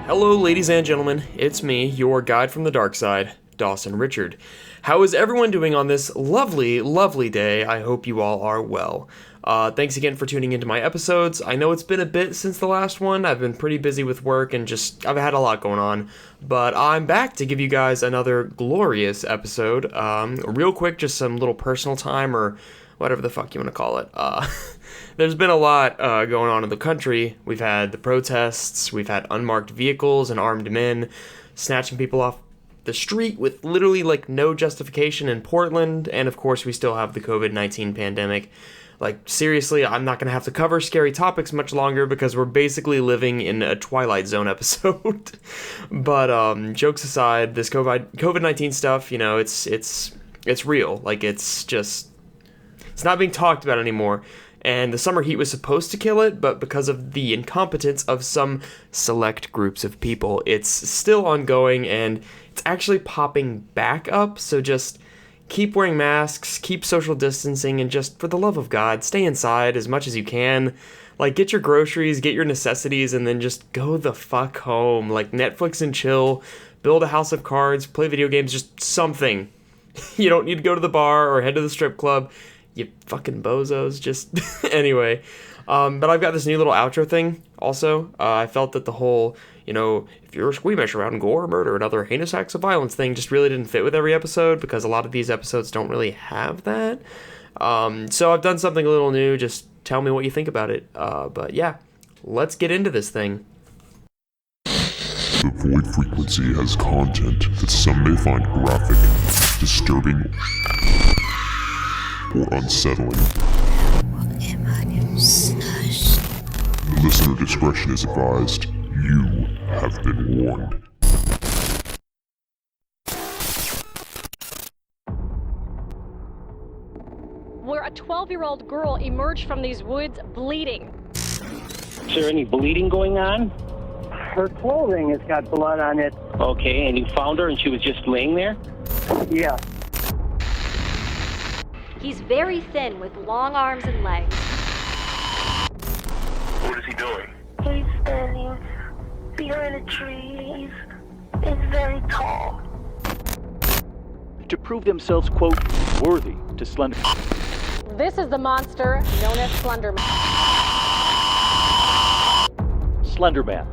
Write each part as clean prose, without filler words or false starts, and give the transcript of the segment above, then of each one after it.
Hello, ladies and gentlemen. It's me, your guide from the dark side, Dawson Richard. How is everyone doing on this lovely, lovely day? I hope you all are well. Thanks again for tuning into my episodes. I know it's been a bit since the last one. I've been pretty busy with work and I've had a lot going on. But I'm back to give you guys another glorious episode. Real quick, just some little personal time or whatever the fuck you want to call it. There's been a lot going on in the country. We've had the protests, we've had unmarked vehicles and armed men snatching people off the street with literally like no justification in Portland, and of course we still have the COVID-19 pandemic. Like, seriously, I'm not going to have to cover scary topics much longer because we're basically living in a Twilight Zone episode. But jokes aside, this COVID-19 stuff, you know, it's real. Like, it's not being talked about anymore. And the summer heat was supposed to kill it, but because of the incompetence of some select groups of people, it's still ongoing, and it's actually popping back up. So just keep wearing masks, keep social distancing, and just, for the love of God, stay inside as much as you can. Like, get your groceries, get your necessities, and then just go the fuck home. Like, Netflix and chill, build a house of cards, play video games, just something. You don't need to go to the bar or head to the strip club. You fucking bozos, just anyway. But I've got this new little outro thing also. I felt that the whole, you know, if you're squeamish around gore, murder, and other heinous acts of violence thing just really didn't fit with every episode because a lot of these episodes don't really have that. So I've done something a little new. Just tell me what you think about it. But yeah, let's get into this thing. The void frequency has content that some may find graphic, disturbing, or unsettling. Listener discretion is advised. You have been warned. Where a 12-year-old girl emerged from these woods bleeding. Is there any bleeding going on? Her clothing has got blood on it. Okay, and you found her and she was just laying there? Yeah. He's very thin with long arms and legs. What is he doing? He's standing behind a tree. He's very tall. To prove themselves, quote, worthy to Slenderman. This is the monster known as Slenderman. Slenderman.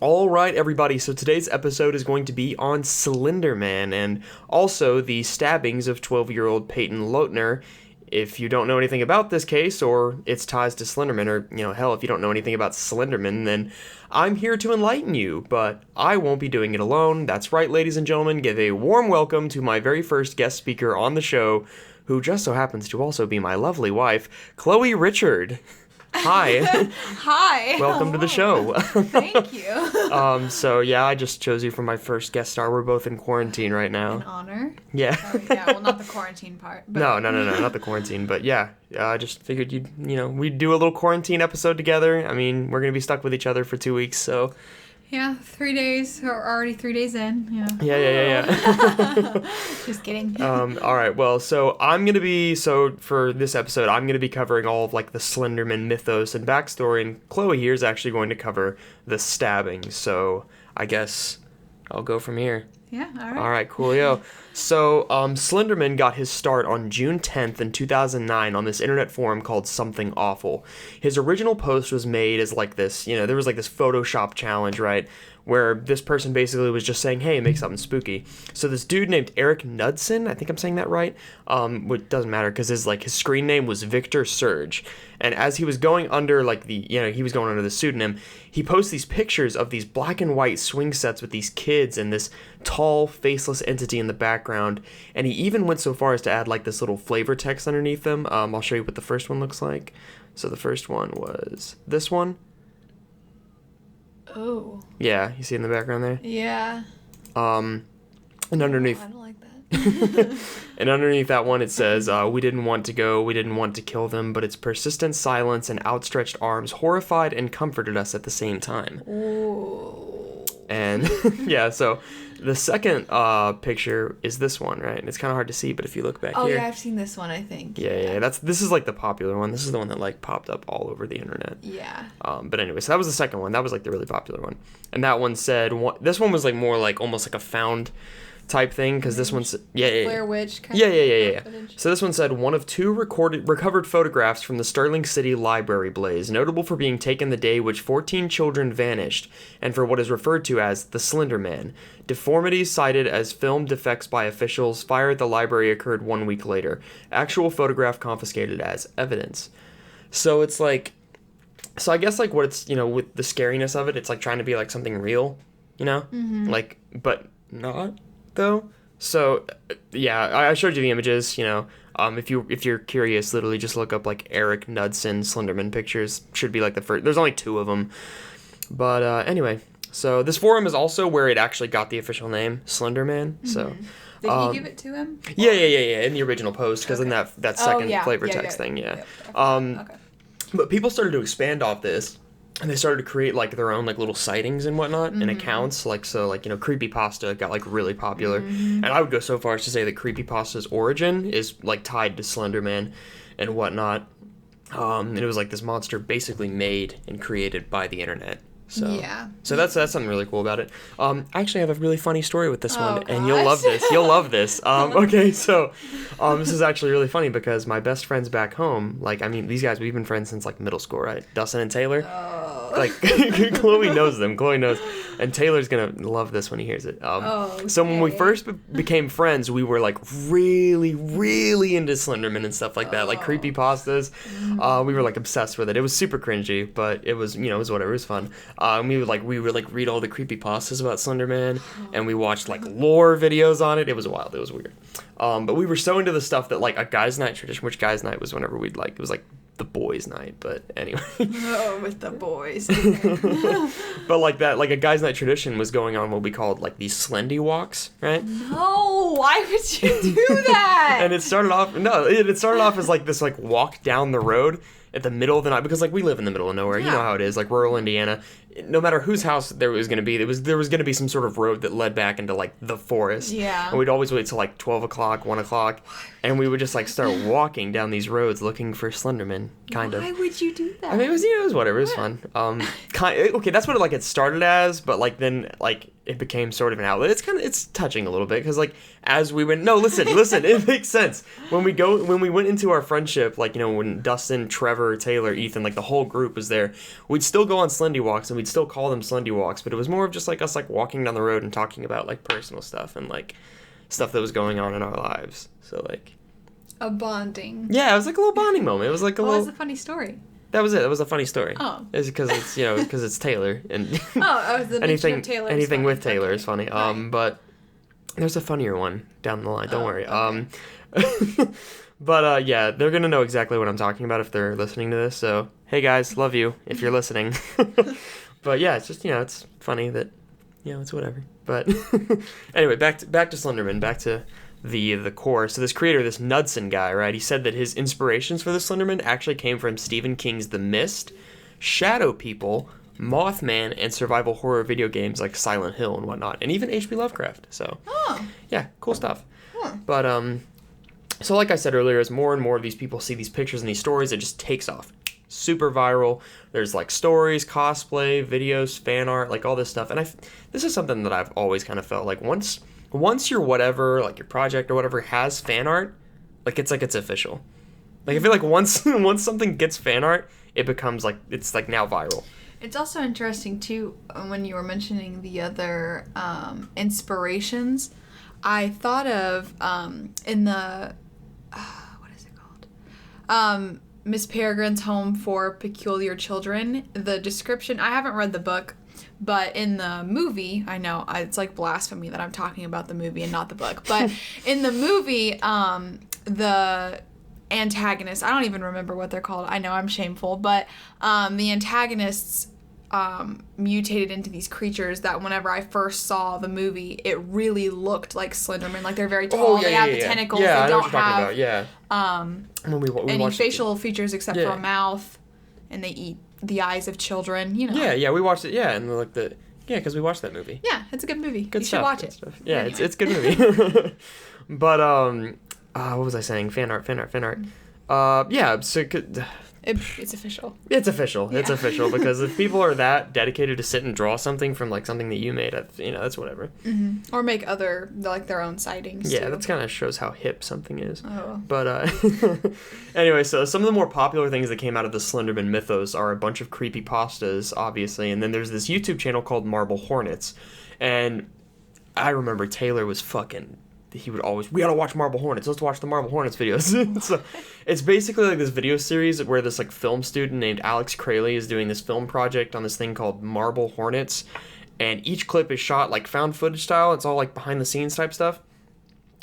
Alright everybody, so today's episode is going to be on Slenderman, and also the stabbings of 12-year-old Peyton Lautner. If you don't know anything about this case, or its ties to Slenderman, or, you know, hell, if you don't know anything about Slenderman, then I'm here to enlighten you, but I won't be doing it alone. That's right, ladies and gentlemen, give a warm welcome to my very first guest speaker on the show, who just so happens to also be my lovely wife, Chloe Richard. Hi. Hi. Welcome to the show. Thank you. So yeah, I just chose you for my first guest star. We're both in quarantine right now. An honor. Yeah. Oh, yeah, well, not the quarantine part. But... No, not the quarantine. But yeah, I just figured we'd do a little quarantine episode together. I mean, we're going to be stuck with each other for 2 weeks, so. Yeah, 3 days. We're already 3 days in. Yeah. Just kidding. All right, well, so for this episode, I'm going to be covering all of, like, the Slenderman mythos and backstory, and Chloe here is actually going to cover the stabbing, so I guess I'll go from here. Yeah, all right. All right, coolio. So, Slenderman got his start on June 10th in 2009 on this internet forum called Something Awful. His original post was made as like this, there was like this Photoshop challenge, right? Where this person basically was just saying, hey, make something spooky. So this dude named Eric Knudsen, I think I'm saying that right, which doesn't matter because his screen name was Victor Surge. And as he was going under he was going under the pseudonym, he posts these pictures of these black and white swing sets with these kids and this tall, faceless entity in the background. And he even went so far as to add like this little flavor text underneath them. I'll show you what the first one looks like. So the first one was this one. Oh. Yeah, you see in the background there? Yeah. And underneath... I don't like that. And underneath that one it says, we didn't want to go, we didn't want to kill them, but its persistent silence and outstretched arms horrified and comforted us at the same time. Ooh. And yeah, so the second picture is this one, right? And it's kind of hard to see, but if you look back Oh here. yeah, I've seen this one, I think. Yeah. This is like the popular one. This is the one that like popped up all over the internet. Yeah. But anyway, so that was the second one. That was like the really popular one. And that one said, this one was like more like almost like a found type thing, because this one's Blair Witch kind yeah. of footage. So this one said, one of two recovered photographs from the Sterling City Library blaze, notable for being taken the day which 14 children vanished, and for what is referred to as the Slenderman. Deformities cited as film defects by officials. Fire at the library occurred 1 week later. Actual photograph confiscated as evidence. So it's like, so I guess like what it's, with the scariness of it, it's like trying to be like something real, like, but not though. So yeah, I showed you the images, if you're curious, literally just look up like Eric Knudsen Slenderman pictures. Should be like the first, there's only 2 of them. But anyway, so this forum is also where it actually got the official name, Slenderman. So Did he give it to him? Yeah, in the original post, because in that second flavor text thing, Okay. But people started to expand off this, and they started to create like their own like little sightings and whatnot and accounts, creepypasta got like really popular. And I would go so far as to say that creepypasta's origin is like tied to Slenderman and whatnot. And it was like this monster basically made and created by the internet. So that's something really cool about it. I actually have a really funny story with this one, and you'll love this. Okay, so this is actually really funny because my best friends back home, these guys, we've been friends since like middle school, right? Dustin and Taylor. Like Chloe knows them. Chloe knows, and Taylor's gonna love this when he hears it. So when we first became friends, we were like really, really into Slenderman and stuff like that, like creepypastas. We were like obsessed with it. It was super cringy, but it was, it was whatever. It was fun. We would read all the creepypastas about Slenderman, and we watched like lore videos on it. It was wild. It was weird. But we were so into the stuff that like a guys' night tradition, which guys' night was whenever we'd like, it was like the boys' night, but anyway. With the boys. But like that, like a guys' night tradition was going on what we called like these Slendy walks, right? No, why would you do that? And it started off as like this like walk down the road at the middle of the night, because like we live in the middle of nowhere. You know how it is, like rural Indiana. No matter whose house there was going to be, there was going to be some sort of road that led back into like the forest. Yeah. And we'd always wait till like 12 o'clock, 1 o'clock, and we would just like start walking down these roads looking for Slenderman, kind of. Why would you do that? I mean, it was whatever. It was fun. Okay, that's what it started as, but like then like it became sort of an outlet. It's touching a little bit, because like as we went, listen, it makes sense. When we went into our friendship, like, when Dustin, Trevor, Taylor, Ethan, like the whole group was there, we'd still go on Slendy walks, and we'd still call them Slendy walks, but it was more of just like us like walking down the road and talking about like personal stuff and like stuff that was going on in our lives. So like a bonding. Yeah, it was like a little bonding moment. It was like a little. What was a funny story? That was it. That was a funny story. Oh. It's because it's because it's Taylor and the anything Taylor anything with Taylor is funny. Right. But there's a funnier one down the line. Don't worry. Okay. But yeah, they're gonna know exactly what I'm talking about if they're listening to this. So hey guys, love you if you're listening. But yeah, it's just it's funny that it's whatever. But anyway, back to Slenderman, back to the core. So this creator, this Knudsen guy, right? He said that his inspirations for the Slenderman actually came from Stephen King's The Mist, Shadow People, Mothman, and survival horror video games like Silent Hill and whatnot, and even H.P. Lovecraft. So yeah, cool stuff. But so like I said earlier, as more and more of these people see these pictures and these stories, it just takes off. Super viral. There's like stories, cosplay, videos, fan art, like all this stuff. And this is something that I've always kind of felt like once your whatever, like your project or whatever has fan art, like it's official. Like I feel like once something gets fan art, it becomes like it's like now viral. It's also interesting too when you were mentioning the other inspirations. I thought of in the what is it called? Miss Peregrine's Home for Peculiar Children. The description, I haven't read the book, but in the movie, I know it's like blasphemy that I'm talking about the movie and not the book, but in the movie, the antagonists, I don't even remember what they're called. I know I'm shameful, but the antagonists mutated into these creatures that whenever I first saw the movie, it really looked like Slenderman. Like they're very tall, they have the tentacles, they don't have any facial features except for a mouth, and they eat the eyes of children, Yeah, we watched it, and like Yeah, because we watched that movie. Yeah, it's a good movie. Good you stuff. should watch Good it. stuff. Yeah, Anyway. it's a good movie. But what was I saying? Fan art. Yeah, so It's official. it's official. It's Yeah. official because if people are that dedicated to sit and draw something from like something that you made, that's whatever. Or make their own sightings. Yeah, too. that kind of shows how hip something is. Oh. But anyway, so some of the more popular things that came out of the Slenderman mythos are a bunch of creepypastas, obviously, and then there's this YouTube channel called Marble Hornets, and I remember Taylor was fucking. He would always, we gotta watch Marble Hornets. Let's watch the Marble Hornets videos. So it's basically like this video series where this like film student named Alex Crayley is doing this film project on this thing called Marble Hornets, and each clip is shot like found footage style. It's all like behind the scenes type stuff.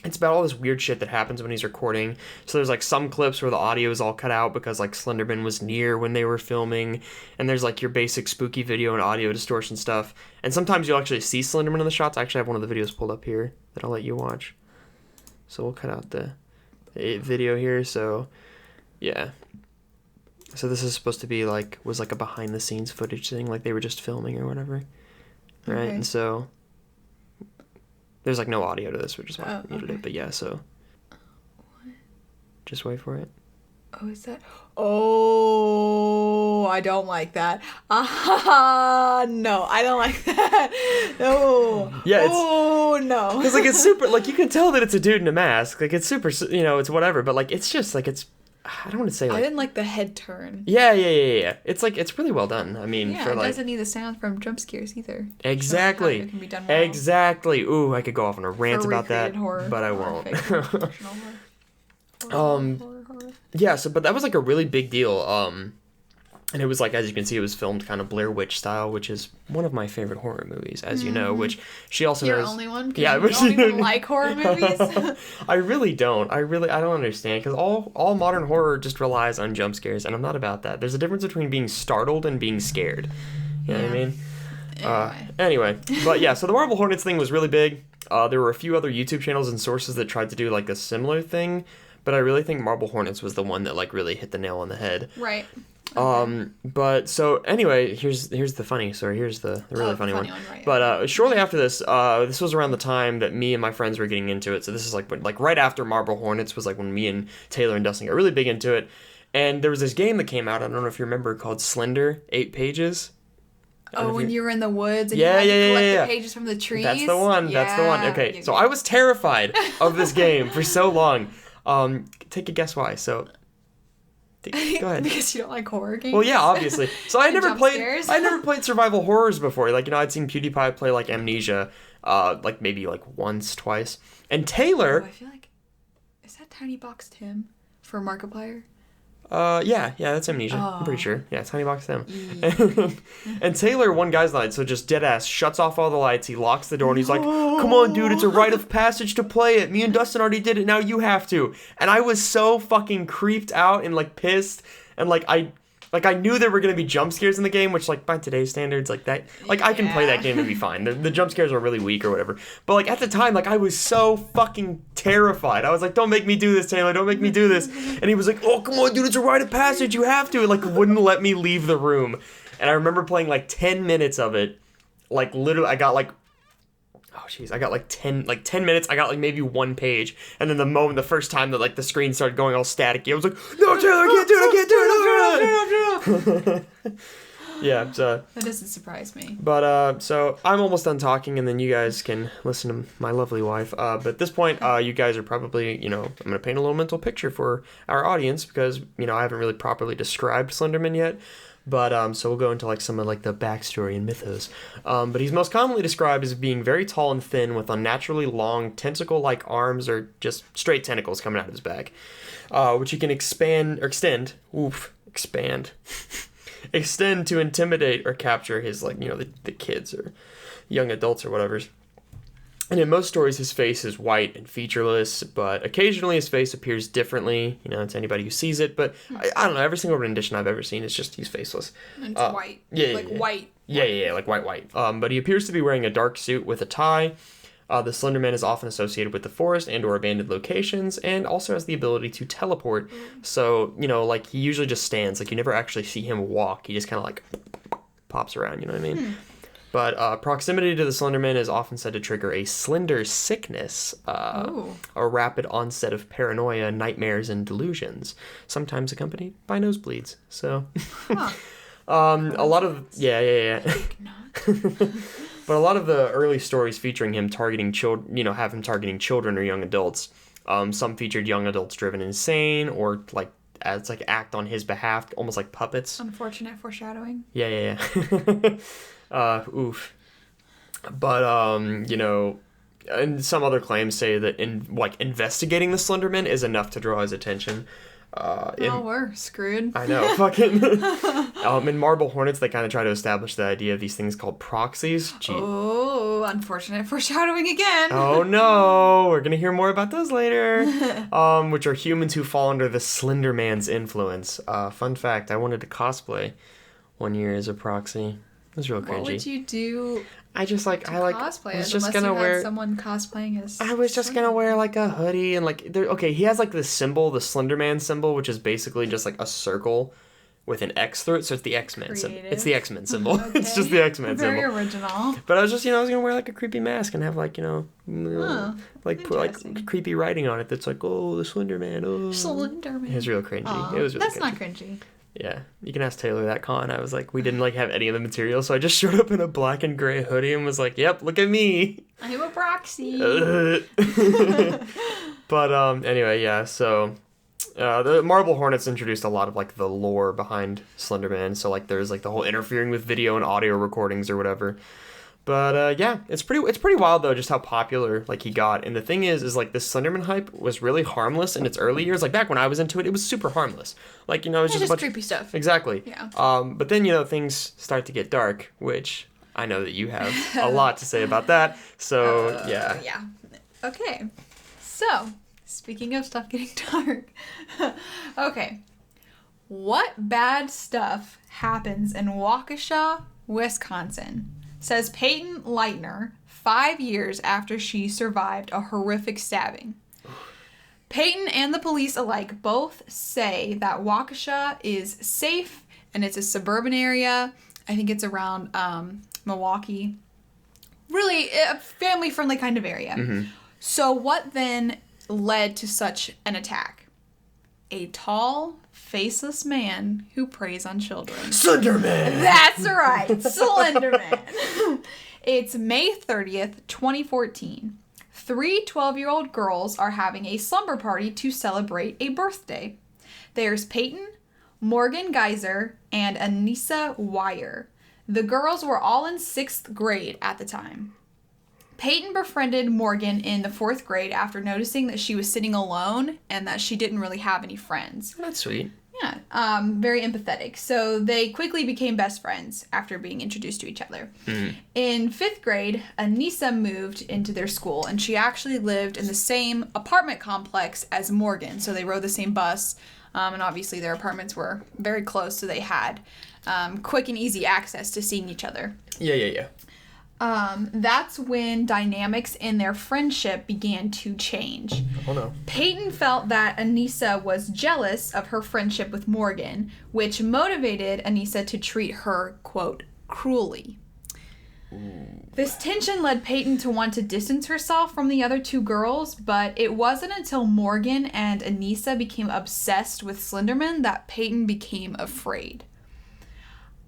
It's about all this weird shit that happens when he's recording. So there's like some clips where the audio is all cut out because like Slenderman was near when they were filming, and there's like your basic spooky video and audio distortion stuff. And sometimes you'll actually see Slenderman in the shots. I actually have one of the videos pulled up here that I'll let you watch. So we'll cut out the video here. So yeah. So this is supposed to be like, was like a behind the scenes footage thing, like they were just filming or whatever. Right? Okay. And so there's like no audio to this, which is why Oh, I needed okay. it. But yeah, so just wait for it. Oh, is that? Oh, I don't like that. No, I don't like that. No. Yeah, it's- Oh, no. Because like it's super, like you can tell that it's a dude in a mask. Like it's super, it's whatever. But like it's just like I don't want to say I like. didn't like the head turn. Yeah. It's like it's really well done. I mean, Yeah, for it like doesn't need the sound from jump scares either. exactly, It can be done well. exactly. Ooh, I could go off on a rant For about that, recreated horror, but I or won't. fictional horror. Horror. Yeah, so but that was like a really big deal. And it was like, as you can see, it was filmed kind of Blair Witch style, which is one of my favorite horror movies, as you know. Which she also You're knows. only one? 'Cause Yeah, you but- don't even like horror movies? I really don't. I don't understand because all modern horror just relies on jump scares, and I'm not about that. There's a difference between being startled and being scared. You know what I Yeah. mean? Anyway, but yeah, so the Marble Hornets thing was really big. There were a few other YouTube channels and sources that tried to do like a similar thing, but I really think Marble Hornets was the one that like really hit the nail on the head. Right. But so anyway, here's the funny story. Here's the really funny one. Right. But shortly after this, this was around the time that me and my friends were getting into it. So this is like right after Marble Hornets was like when me and Taylor and Dustin got really big into it. And there was this game that came out. I don't know if you remember, called Slender 8 Pages. Oh, when you were in the woods and Yeah, you had to collect yeah. the pages from the trees? That's the one. That's the one. Yeah. Okay, so I was terrified of this game for so long. Take a guess why. So go ahead. Because you don't like horror games? Well, yeah, obviously. So I never Jump played. scares? I never played survival horrors before. Like I'd seen PewDiePie play like Amnesia, like maybe like once, twice. And Oh, Taylor, I feel like... Is that Tiny Box Tim for Markiplier? yeah, that's Amnesia. I'm pretty Oh. sure. Yeah, Tiny Box them. And Taylor, one guy's night, so just dead ass shuts off all the lights. He locks the door and he's like, "Come on, dude, it's a rite of passage to play it. Me and Dustin already did it. Now you have to." And I was so fucking creeped out and like pissed, and like I knew there were gonna be jump scares in the game, which like by today's standards, like that, like I can play that game and be fine. The jump scares are really weak or whatever. But like at the time, like I was so fucking terrified. I was like, "Don't make me do this, Taylor. Don't make me do this." And he was like, "Oh, come on, dude, it's a rite of passage. You have to." And like wouldn't let me leave the room. And I remember playing like 10 minutes of it. Like literally, I got like. Oh jeez, I got like 10 minutes. I got like maybe one page, and then the first time that like the screen started going all staticky, I was like, "No, Taylor, I can't do it. I can't do it." Yeah, so. That doesn't surprise me. But so I'm almost done talking, and then you guys can listen to my lovely wife. But at this point, you guys are probably, I'm gonna paint a little mental picture for our audience because I haven't really properly described Slenderman yet. But so we'll go into like some of like the backstory and mythos. But he's most commonly described as being very tall and thin with unnaturally long tentacle-like arms or just straight tentacles coming out of his back, which he can extend to intimidate or capture his like the kids or young adults or whatever. And in most stories, his face is white and featureless, but occasionally his face appears differently, to anybody who sees it. But I don't know, every single rendition I've ever seen is just he's faceless. And it's white. Yeah, Like yeah. white. Yeah, like white. But he appears to be wearing a dark suit with a tie. The Slenderman is often associated with the forest and or abandoned locations, and also has the ability to teleport. So, like he usually just stands. Like you never actually see him walk. He just kind of like pops around, you know what I mean? But proximity to the Slenderman is often said to trigger a slender sickness, a rapid onset of paranoia, nightmares, and delusions, sometimes accompanied by nosebleeds. So, a lot of but a lot of the early stories featuring him targeting children, have him targeting children or young adults. Some featured young adults driven insane or act on his behalf, almost like puppets. Unfortunate foreshadowing. Yeah. Oof. But, and some other claims say that investigating the Slenderman is enough to draw his attention. We're screwed. I know, fucking. In Marble Hornets, they kind of try to establish the idea of these things called proxies. Oh, unfortunate foreshadowing again. Oh no, we're gonna hear more about those later. Which are humans who fall under the Slenderman's influence. Fun fact: I wanted to cosplay one year as a proxy. It was real cringy. What would you do? Cosplay was it, just unless gonna you wear had someone cosplaying as. I was just gonna wear like a hoodie and he has like this symbol, the Slenderman symbol, which is basically just like a circle with an X through it, so it's the X-Men symbol. It's the X-Men symbol. Okay. It's just the X-Men symbol. Very original. But I was just, I was gonna wear like a creepy mask and have like, put like creepy writing on it that's like, oh, the Slenderman, oh. Slenderman. It was real cringy. It was really That's not cringy. Yeah, you can ask Taylor that con. I was like, we didn't have any of the material, so I just showed up in a black and gray hoodie and was like, yep, look at me. I'm a proxy. But anyway, yeah. So the Marble Hornets introduced a lot of the lore behind Slenderman. So there's the whole interfering with video and audio recordings or whatever. But yeah, it's pretty wild though, just how popular he got. And the thing is this Slenderman hype was really harmless in its early years. Back when I was into it, it was super harmless. It was just a bunch creepy stuff. Exactly. Yeah. But then things start to get dark, which I know that you have a lot to say about that. So yeah. Yeah. Okay. So speaking of stuff getting dark, okay, what bad stuff happens in Waukesha, Wisconsin? Says Peyton Leitner 5 years after she survived a horrific stabbing. Peyton and the police alike both say that Waukesha is safe and it's a suburban area. I think it's around Milwaukee. Really a family-friendly kind of area. Mm-hmm. So what then led to such an attack? A tall, faceless man who preys on children. Slenderman! That's right, Slenderman. It's May 30th, 2014. 3 12-year-old girls are having a slumber party to celebrate a birthday. There's Peyton, Morgan Geyser, and Anissa Wire. The girls were all in 6th grade at the time. Peyton befriended Morgan in the 4th grade after noticing that she was sitting alone and that she didn't really have any friends. That's sweet. Yeah, very empathetic. So they quickly became best friends after being introduced to each other. Mm-hmm. In 5th grade, Anissa moved into their school, and she actually lived in the same apartment complex as Morgan. So they rode the same bus, and obviously their apartments were very close, so they had quick and easy access to seeing each other. Yeah. That's when dynamics in their friendship began to change. Oh no. Peyton felt that Anissa was jealous of her friendship with Morgan, which motivated Anissa to treat her, quote, cruelly. Ooh. This tension led Peyton to want to distance herself from the other 2 girls, but it wasn't until Morgan and Anissa became obsessed with Slenderman that Peyton became afraid.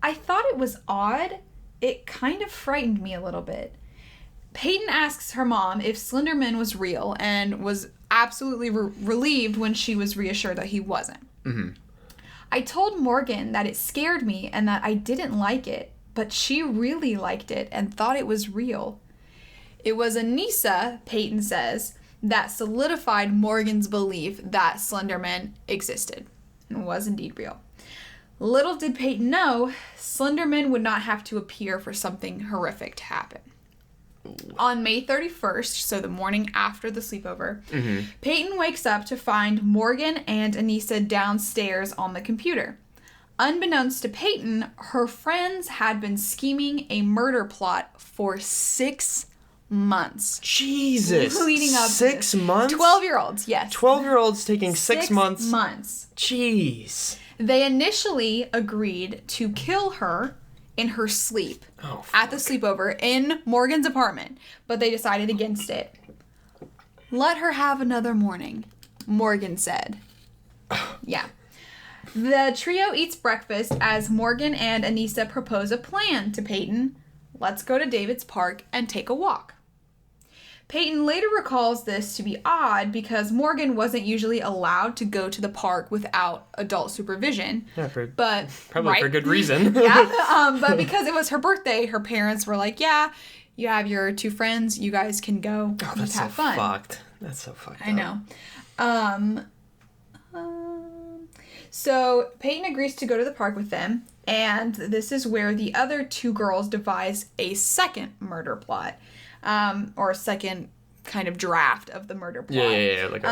I thought it was odd. It kind of frightened me a little bit. Peyton asks her mom if Slenderman was real and was absolutely relieved when she was reassured that he wasn't. Mm-hmm. I told Morgan that it scared me and that I didn't like it, but she really liked it and thought it was real. It was Anissa, Peyton says, that solidified Morgan's belief that Slenderman existed and was indeed real. Little did Peyton know, Slenderman would not have to appear for something horrific to happen. On May 31st, so the morning after the sleepover, mm-hmm. Peyton wakes up to find Morgan and Anissa downstairs on the computer. Unbeknownst to Peyton, her friends had been scheming a murder plot for 6 months. Jesus. Leading up 6 months? 12-year-olds, yes. 12-year-olds taking 6 months. 6 months. Jeez. They initially agreed to kill her in her sleep Oh, at the sleepover in Morgan's apartment, but they decided against it. Let her have another morning, Morgan said. Yeah. The trio eats breakfast as Morgan and Anissa propose a plan to Peyton. Let's go to David's park and take a walk. Peyton later recalls this to be odd because Morgan wasn't usually allowed to go to the park without adult supervision. Yeah, but probably for good reason. Yeah, but because it was her birthday, her parents were like, yeah, you have your two friends, you guys can go That's have so fun. fucked. That's so fucked I know. So Peyton agrees to go to the park with them, and this is where the other two girls devise a second murder plot, or a second kind of draft of the murder plot. Yeah. Like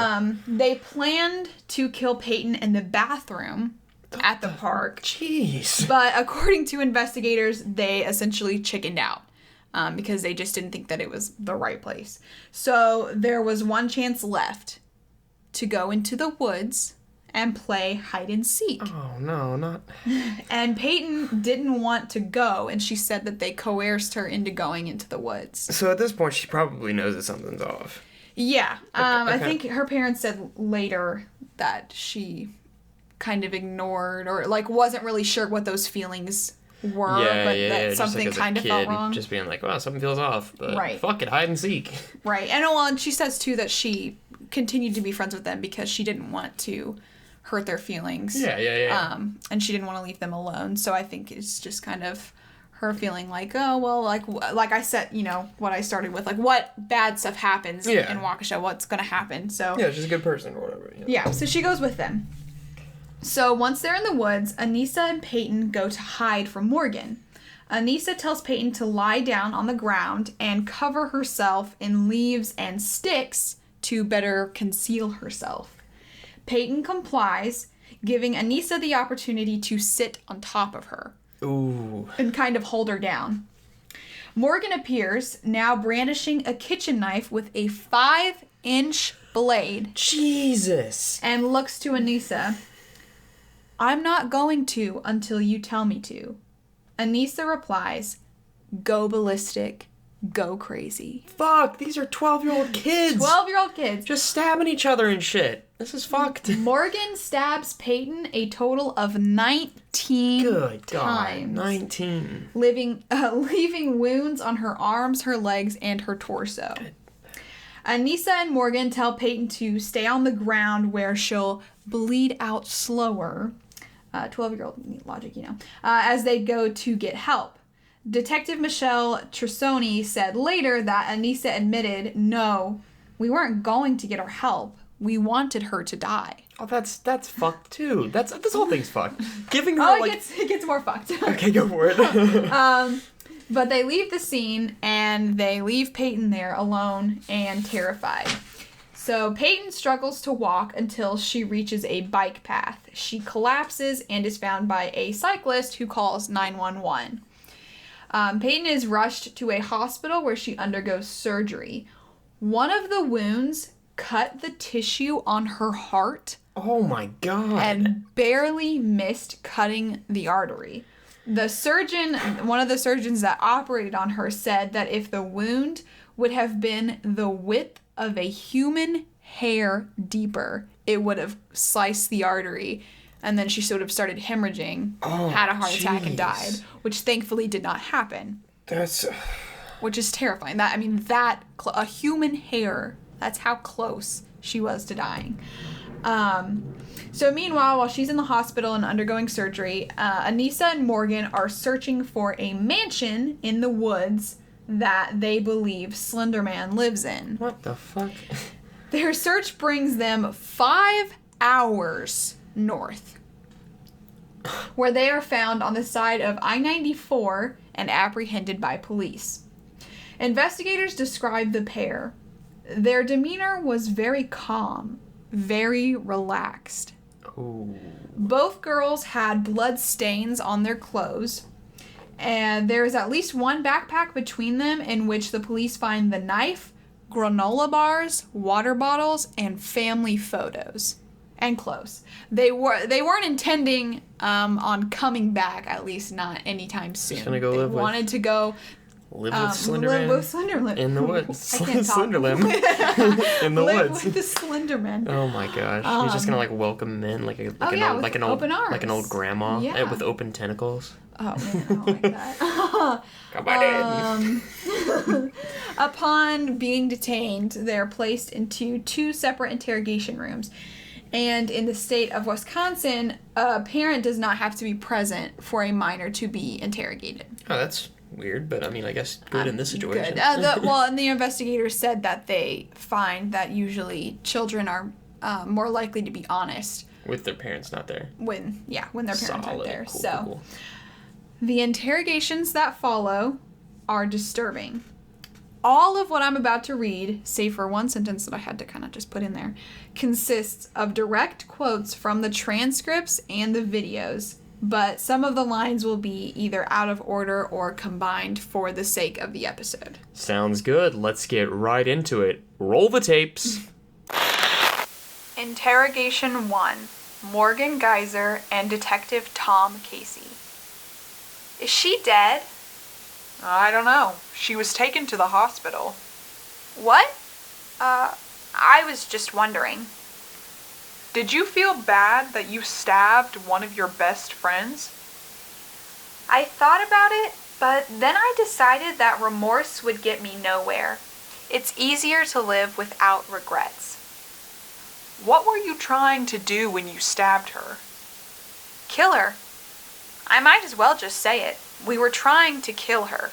they planned to kill Peyton in the bathroom at the park. Jeez. But according to investigators, they essentially chickened out. Because they just didn't think that it was the right place. So there was one chance left to go into the woods and play hide and seek. Oh, no, not... And Peyton didn't want to go, and she said that they coerced her into going into the woods. So at this point, she probably knows that something's off. Yeah. Okay. I think her parents said later that she kind of ignored or, like, wasn't really sure what those feelings were, but that something just like kind of felt wrong. Just being like, wow, something feels off. But right. Fuck it, hide and seek. Right. And she says, too, that she continued to be friends with them because she didn't want to hurt their feelings. Yeah. And she didn't want to leave them alone. So I think it's just kind of her feeling like, oh, well, like I said, what I started with, like, what bad stuff happens in Waukesha, what's going to happen. So yeah, she's a good person or whatever. Yeah, so she goes with them. So once they're in the woods, Anissa and Peyton go to hide from Morgan. Anissa tells Peyton to lie down on the ground and cover herself in leaves and sticks to better conceal herself. Peyton complies, giving Anissa the opportunity to sit on top of her. Ooh. And kind of hold her down. Morgan appears, now brandishing a kitchen knife with a 5-inch blade. Jesus. And looks to Anissa. I'm not going to until you tell me to. Anissa replies, go ballistic, go crazy. Fuck, these are 12-year-old kids. 12-year-old kids. Just stabbing each other and shit. This is fucked. Morgan stabs Peyton a total of 19 Good times. God, 19. Leaving wounds on her arms, her legs, and her torso. Anissa and Morgan tell Peyton to stay on the ground where she'll bleed out slower. 12-year-old logic, as they go to get help. Detective Michelle Trisoni said later that Anissa admitted, no, we weren't going to get her help. We wanted her to die. Oh, that's fucked too. This whole thing's fucked. Giving her It gets more fucked. Okay, go for it. But they leave the scene and they leave Peyton there alone and terrified. So Peyton struggles to walk until she reaches a bike path. She collapses and is found by a cyclist who calls 911. Peyton is rushed to a hospital where she undergoes surgery. One of the wounds cut the tissue on her heart. Oh my God. And barely missed cutting the artery. One of the surgeons that operated on her said that if the wound would have been the width of a human hair deeper, it would have sliced the artery. And then she sort of started hemorrhaging, had a heart attack, and died, which thankfully did not happen. Which is terrifying. A human hair, that's how close she was to dying. So meanwhile, while she's in the hospital and undergoing surgery, Anissa and Morgan are searching for a mansion in the woods that they believe Slenderman lives in. What the fuck? Their search brings them 5 hours north, where they are found on the side of I-94 and apprehended by police. Investigators describe the pair. Their demeanor was very calm, very relaxed. Ooh. Both girls had blood stains on their clothes, and there is at least one backpack between them in which the police find the knife, granola bars, water bottles, and family photos. and close. They weren't intending on coming back, at least not anytime soon. Just gonna go they live with- wanted to go Live with Slenderman. live with Slenderman. In the woods. I can't talk. Slenderman. In the live woods. with the Slenderman. Oh my gosh. He's just gonna like welcome him in like with an old open arms. like an old grandma Yeah. with open tentacles. Oh man, I don't like that. Come on in. Upon being detained, they're placed into 2 separate interrogation rooms. And in the state of Wisconsin, a parent does not have to be present for a minor to be interrogated. Oh, that's weird, but I mean, I guess good in this situation. Good. And the investigators said that they find that usually children are more likely to be honest With their parents not there. when their parents aren't Solid. there. Cool, So cool. the interrogations that follow are disturbing. All of what I'm about to read, save for one sentence that I had to kind of just put in there, consists of direct quotes from the transcripts and the videos, but some of the lines will be either out of order or combined for the sake of the episode. Sounds good. Let's get right into it. Roll the tapes. Interrogation 1. Morgan Geyser and Detective Tom Casey. Is she dead? I don't know. She was taken to the hospital. What? I was just wondering. Did you feel bad that you stabbed one of your best friends? I thought about it, but then I decided that remorse would get me nowhere. It's easier to live without regrets. What were you trying to do when you stabbed her? Kill her. I might as well just say it. We were trying to kill her.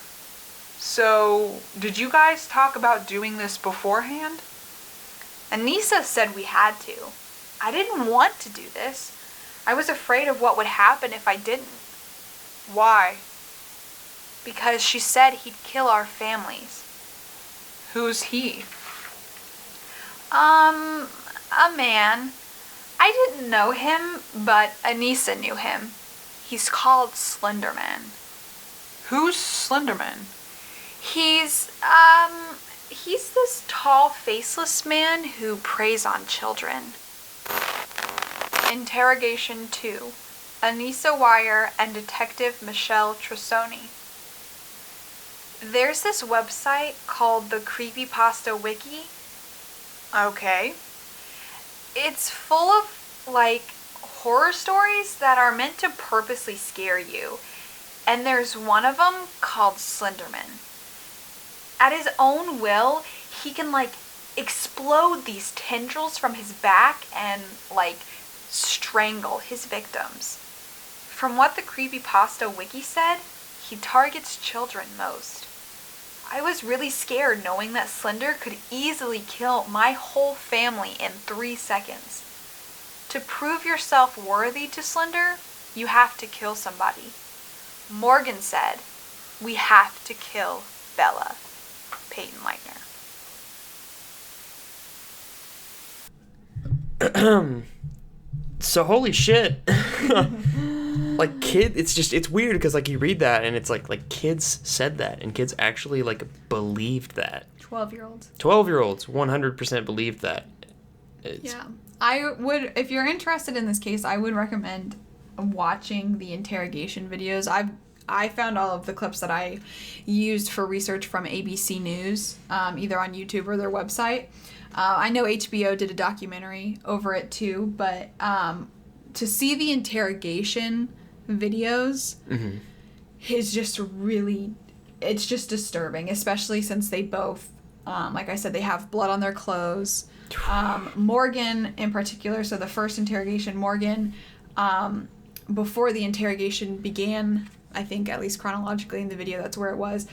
So, did you guys talk about doing this beforehand? Anissa said we had to. I didn't want to do this. I was afraid of what would happen if I didn't. Why? Because she said he'd kill our families. Who's he? A man. I didn't know him, but Anissa knew him. He's called Slenderman. Who's Slenderman? He's this tall, faceless man who preys on children. Interrogation 2. Anissa Wire and Detective Michelle Trissoni. There's this website called the Creepypasta Wiki. Okay. It's full of, horror stories that are meant to purposely scare you. And there's one of them called Slenderman. At his own will, he can, explode these tendrils from his back and, strangle his victims. From what the Creepypasta Wiki said, he targets children most. I was really scared knowing that Slender could easily kill my whole family in 3 seconds. To prove yourself worthy to Slender, you have to kill somebody. Morgan said, we have to kill Bella. Peyton Leitner. So holy shit. It's weird because you read that and it's like kids said that and kids actually believed that. 12-year-olds. 12-year-olds 100% believed that. Yeah. I would, if you're interested in this case, I would recommend watching the interrogation videos. I found all of the clips that I used for research from ABC News, either on YouTube or their website. I know HBO did a documentary over it too, but to see the interrogation videos is just it's just disturbing, especially since they both, like I said, they have blood on their clothes. Morgan in particular, so the first interrogation, Morgan, before the interrogation began, I think at least chronologically in the video, that's where it was,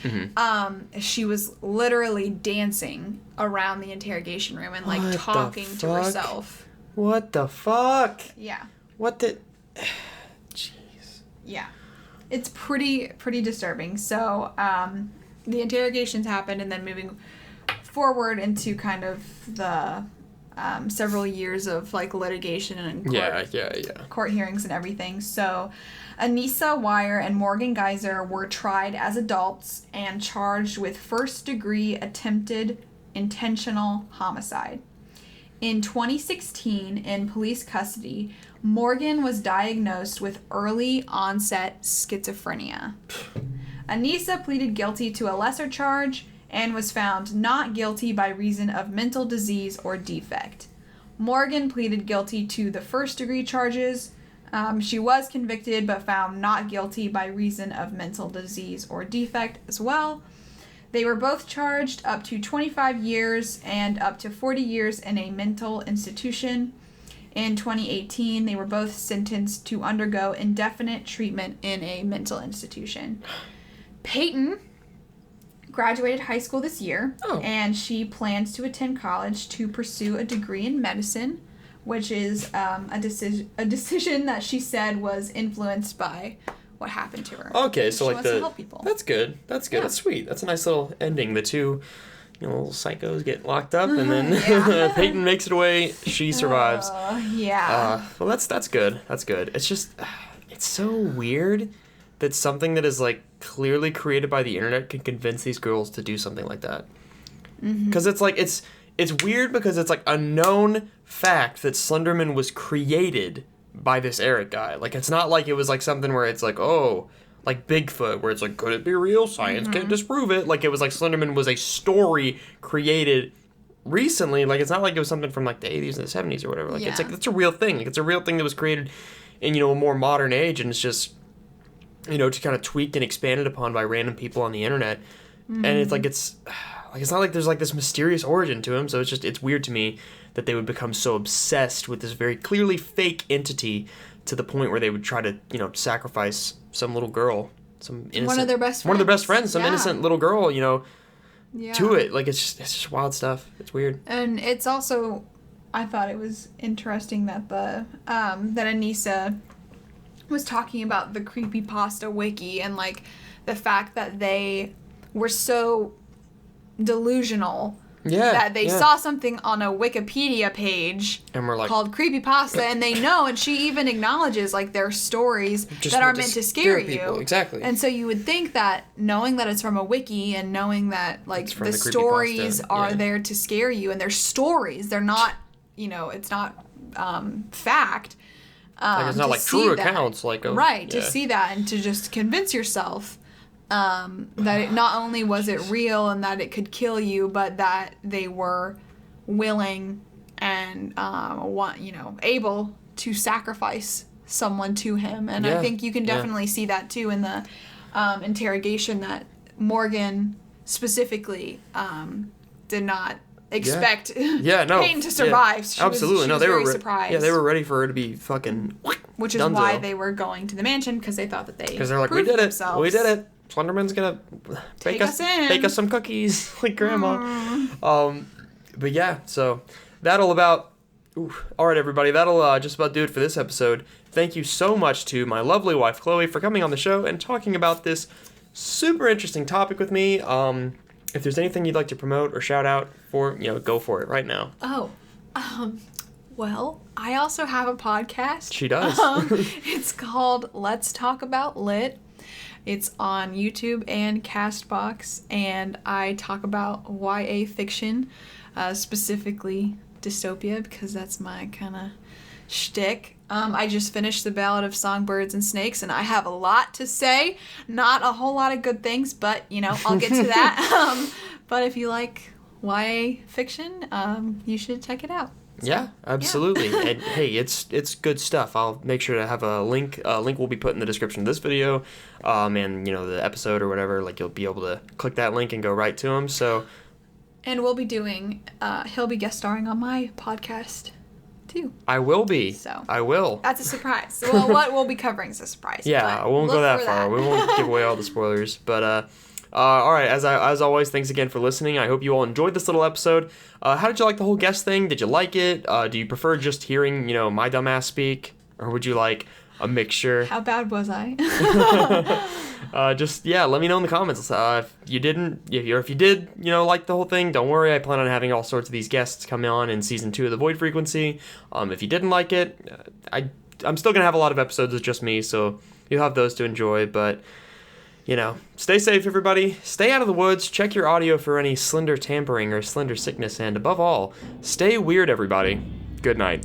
she was literally dancing around the interrogation room and What talking the to fuck? herself. What the fuck? Yeah. What the... Jeez. Yeah. It's pretty disturbing. So the interrogations happened, and then moving forward into kind of the several years of litigation and court hearings and everything. So Anissa Wire and Morgan Geyser were tried as adults and charged with first-degree attempted intentional homicide. In 2016, in police custody, Morgan was diagnosed with early onset schizophrenia. Anissa pleaded guilty to a lesser charge and was found not guilty by reason of mental disease or defect. Morgan pleaded guilty to the first-degree charges. She was convicted but found not guilty by reason of mental disease or defect as well. They were both charged up to 25 years and up to 40 years in a mental institution. In 2018, they were both sentenced to undergo indefinite treatment in a mental institution. Peyton graduated high school this year, and she plans to attend college to pursue a degree in medicine, which is a decision that she said was influenced by what happened to her. Okay, so she like wants to help people. That's good. That's good. Yeah. That's sweet. That's a nice little ending. The two, little psychos get locked up, and then Peyton makes it away. She survives. Well, that's good. That's good. It's just, it's so weird that something that is like clearly created by the internet can convince these girls to do something like that. Because it's like it's weird because it's like a known fact that Slenderman was created by this Eric guy. Like, it's not like it was like something where it's like, oh, like Bigfoot, where it's like, could it be real? Science can't disprove it. Like, it was like Slenderman was a story created recently. Like, it's not like it was something from like the 80s and the 70s or whatever. Like, it's like, it's a real thing. Like, it's a real thing that was created in, a more modern age, and it's just, to kind of tweaked and expanded upon by random people on the internet. And it's like, it's not like there's like this mysterious origin to him. So it's weird to me that they would become so obsessed with this very clearly fake entity to the point where they would try to, sacrifice some little girl, some innocent, one of their best friends. One of their best friends, some innocent little girl, to it. Like, it's just wild stuff. It's weird. And it's also, I thought it was interesting that that Anissa was talking about the creepypasta wiki and like the fact that they were so delusional that they saw something on a Wikipedia page and we're like, called creepypasta, and they know, and she even acknowledges like their stories that are meant to scare you. People. Exactly. And so you would think that knowing that it's from a wiki and knowing that like the stories are there to scare you, and they're stories, they're not, it's not fact. Like, it's not like true accounts. Like to see that and to just convince yourself that it not only was it real and that it could kill you, but that they were willing and able to sacrifice someone to him. And I think you can definitely see that too in the interrogation, that Morgan specifically did not expect Peyton to survive. She Absolutely. was they very were surprised. Yeah, they were ready for her to be fucking which is dunzo. why they were going to the mansion, because they thought that because they're like, we did it. We did it. Slenderman's gonna bake us some cookies like grandma. But yeah, so that'll about. All right, everybody, that'll just about do it for this episode. Thank you so much to my lovely wife Chloe for coming on the show and talking about this super interesting topic with me. If there's anything you'd like to promote or shout out for, go for it right now. Well, I also have a podcast. She does. It's called Let's Talk About Lit. It's on YouTube and Castbox, and I talk about YA fiction, specifically dystopia, because that's my kind of shtick. I just finished The Ballad of Songbirds and Snakes, and I have a lot to say. Not a whole lot of good things, but, I'll get to that. But if you like YA fiction, you should check it out. Yeah, absolutely. Yeah. And hey, it's good stuff. I'll make sure to have a link. Link will be put in the description of this video, and the episode or whatever. Like, you'll be able to click that link and go right to him. So, and we'll be doing. He'll be guest starring on my podcast, too. I will be. So I will. That's a surprise. Well, what we'll be covering is a surprise. Yeah, I won't go that far. We won't give away all the spoilers, but. All right, as always, thanks again for listening. I hope you all enjoyed this little episode. How did you like the whole guest thing? Did you like it? Do you prefer just hearing, my dumbass speak? Or would you like a mixture? How bad was I? Let me know in the comments. If you did, like the whole thing, don't worry. I plan on having all sorts of these guests come on in Season 2 of The Void Frequency. If you didn't like it, I'm still going to have a lot of episodes with just me, so you'll have those to enjoy, but... you know, stay safe, everybody. Stay out of the woods. Check your audio for any slender tampering or slender sickness. And above all, stay weird, everybody. Good night.